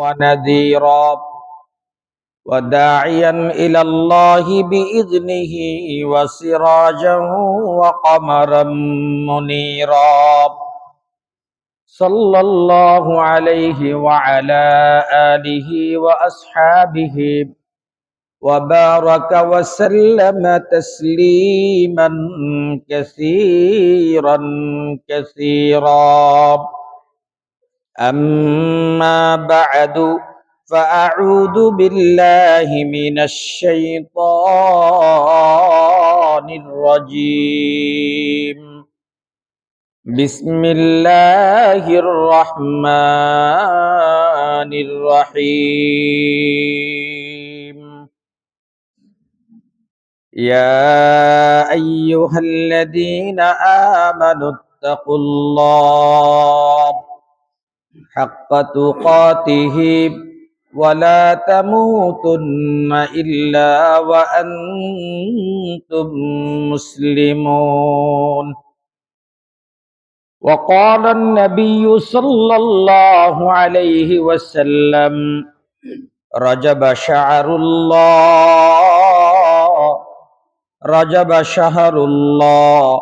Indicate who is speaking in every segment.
Speaker 1: ونذيرا وداعيا إلى الله بإذنه وسراجا وقمرا منيرا صلى الله عليه وعلى آله وأصحابه وبارك وسلم تسليما كثيرا كثيرا أما بعد فأعوذ بالله من الشيطان الرجيم بسم الله الرحمن الرحيم يا أيها الذين آمنوا اتقوا الله حق تقاته ولا تموتن إلا وأنتم مسلمون وقال النبي صلى الله عليه وسلم رجب شهر الله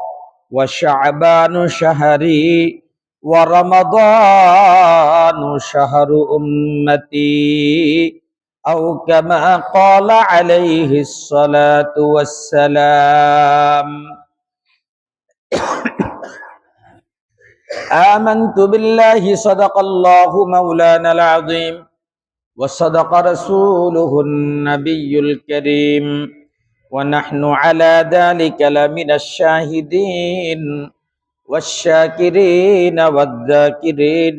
Speaker 1: وشعبان شهري ورمضان شهر أمتي أو كما قال عليه الصلاة والسلام آمنت بالله صدق الله مولانا العظيم وصدق رسوله النبي الكريم ونحن على ذلك لمن الشاهدين والشاكرين والذاكرين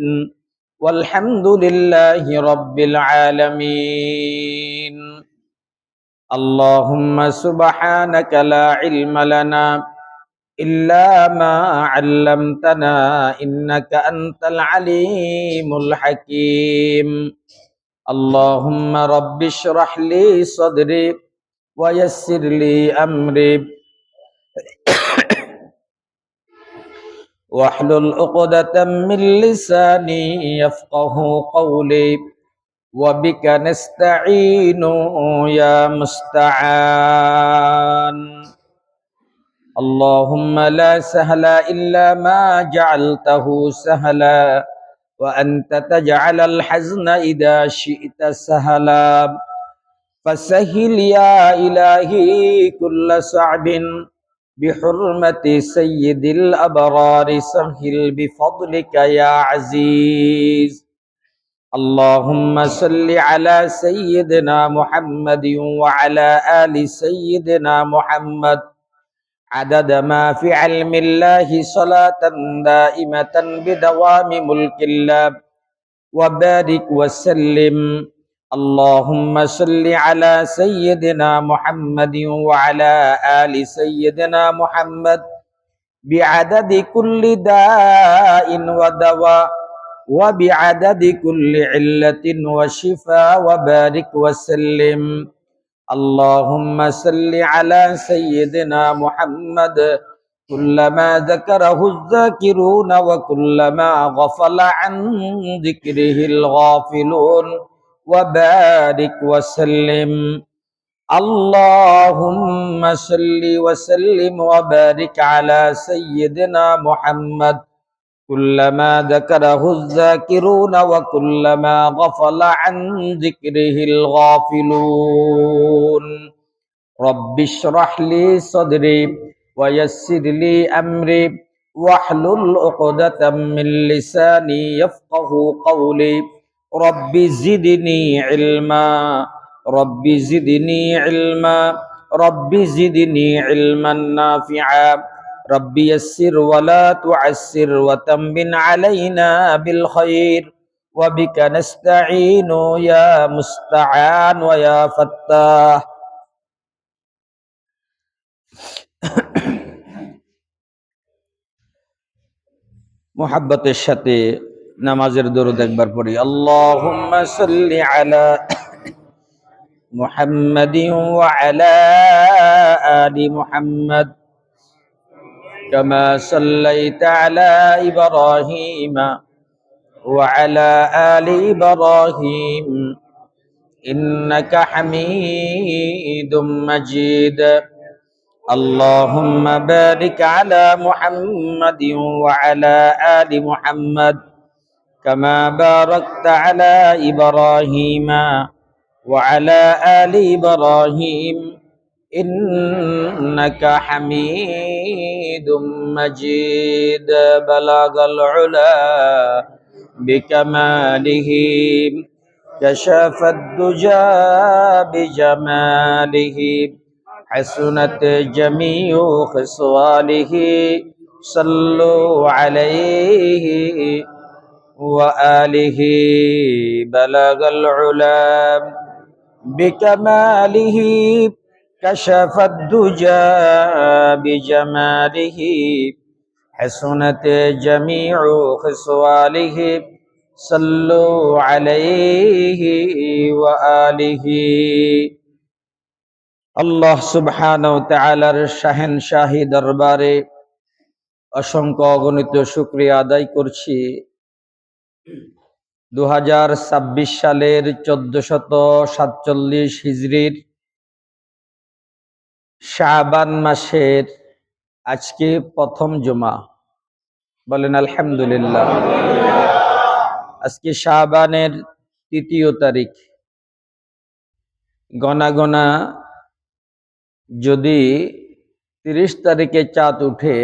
Speaker 1: والحمد لله رب العالمين اللهم سبحانك لا علم لنا إلا ما علمتنا إنك أنت العليم الحكيم اللهم رب اشرح لي صدري ويسر لي أمري واحلل عقدة من لساني يفقه قولي وبك نستعين يا مستعان اللهم لا سهل إلا ما جعلته سهلا وأنت تجعل الحزن إذا شئت سهلا فسهل يا إلهي كل صعب بحرمة سيد الأبرار سهل بفضلك يا عزيز اللهم صل على سيدنا محمد وعلى آل سيدنا محمد عدد ما في علم الله صلاة دائمة بدوام ملك الله وبارك وسلم اللهم صل على سيدنا محمد وعلى آل سيدنا محمد بعدد كل داء ودواء وبعدد كل علة وشفاء وبارك وسلم اللهم صل على سيدنا محمد كلما ذكره الذاكرون وكلما غفل عن ذكره الغافلون وبارك وسلم اللهم صل وسلم وبارك على سيدنا محمد كلما ذكره الذاكرون وكلما غفل عن ذكره الغافلون رب اشرح لي صدري ويسر لي أمري واحلل عقدة من لساني يفقه قولي رب زدني علما رب زدني علما رب زدني علما نافعا رب يسر ولا تعسر وتمن علينا بالخير وبك نستعين يا مستعان ويا فتاح মুহাব্বতের সাথে নামাজের দরুদ একবার পড়ি আল্লাহুম্মা সাল্লি আলা মুহাম্মাদিন ওয়া আলা আলি মুহাম্মাদ কামা সাল্লাইতা আলা ইব্রাহিম وعلى آل إبراهيم إنك حميد مجيد اللهم بارك على محمد وعلى آل محمد كما باركت على إبراهيم وعلى آل إبراهيم إنك حميد مجيد بلغ العلا بكماله كشف الدجى بجماله حسنت جميع خصاله صلوا عليه وآله بلغ العلا بكماله كشف الدجى بجماله حسنت جميع خصاله صلوا عليه وآله আল্লাহ সুবহানাহু ওয়া তাআলার শাহেনশাহী দরবারে অসংখ্য অগণিত শুকরিয়া আদায় করছি 2026 সালের 1447 হিজরির শাবান মাসের আজকে প্রথম জুমা বলেন আলহামদুলিল্লাহ। আজকে শাবানের 3য় তারিখ। গনা গনা যদি 30 তারিখে চাঁদ উঠে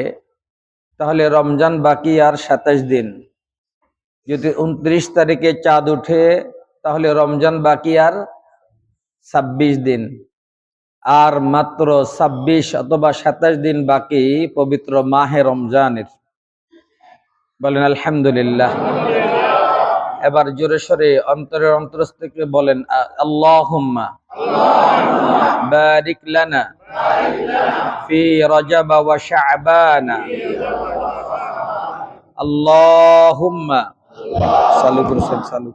Speaker 1: তাহলে রমজান বাকি আর 27 দিন। যদি 29 তারিখে চাঁদ উঠে তাহলে রমজান বাকি আর 26 দিন। আর মাত্র 26 অথবা 27 দিন বাকি পবিত্র মাহে রমজানের। বলেন আলহামদুলিল্লাহ। এবার জোরে সরে অন্তরের অন্তরস্থ থেকে বলেন আল্লাহুম্মা বারিক লানা ফি রজব ওয়া শাবান। আল্লাহুম্মা সাল্লু সাল্লু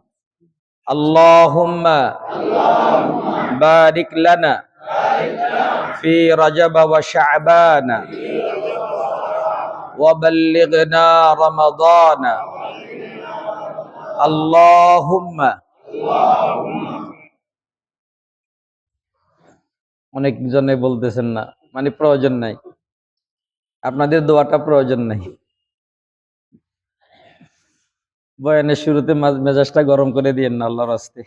Speaker 1: আল্লাহুম্মা বারিক লানা ফি রজব ওয়া শাবান ওয়া বাল্লিগনা রমাদান। আল্লাহুম্মা। অনেক জনে বলতেছেন না, মানে প্রয়োজন নাই, আপনাদের দোয়াটা প্রয়োজন নাই। বয়ানের শুরুতে মেজাজটা গরম করে দিয়েন না আল্লাহর রাস্তে।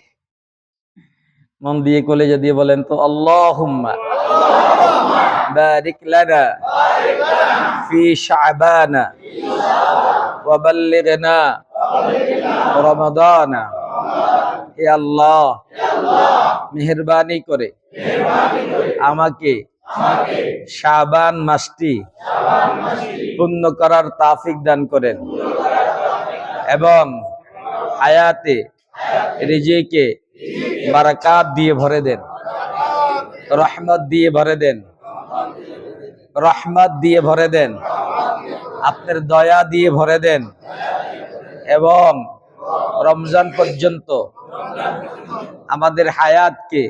Speaker 1: মন দিয়ে কলেজা দিয়ে বলেন তো আল্লাহুম্মা বারিক লানা ফি শাবান ওয়া বাল্লিগনা রমাদান। হে আল্লাহ, মেহেরবানি করে আমাকে শাবান মাসটি পূর্ণ করার তৌফিক দান করেন এবং হায়াতে রিজিকে বারাকাত দিয়ে ভরে দেন, রহমত দিয়ে ভরে দেন, রহমত দিয়ে ভরে দেন, আপনার দয়া দিয়ে ভরে দেন এবং রমজান পর্যন্ত আমাদের হায়াতকে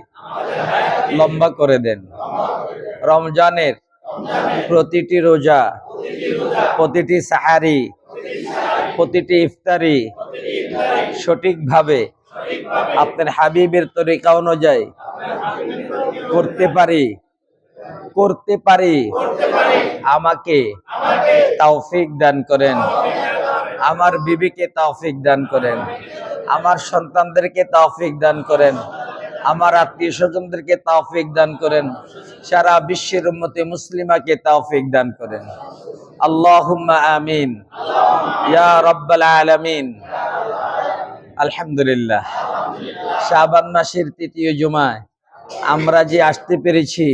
Speaker 1: লম্বা করে দেন। রমজানের প্রতিটি রোজা, প্রতিটি সাহারি, প্রতিটি ইফতারি সঠিকভাবে আপনার হাবিবের তরিকা অনুযায়ী করতে পারি আমাকে তৌফিক দান করেন, আমার বিবিকে তৌফিক দান করেন, আমার সন্তানদেরকে তৌফিক দান করেন, আমার আত্মীয় স্বজনদেরকে তৌফিক দান করেন, সারা বিশ্বের উম্মতে মুসলিমাকে তৌফিক দান করেন। আল্লাহুম্মা আমিন ইয়া রাব্বাল আলামিন। আলহামদুলিল্লাহ, শাবান মাসের 3য় জুমায় আমরা যে আসতে পেরেছি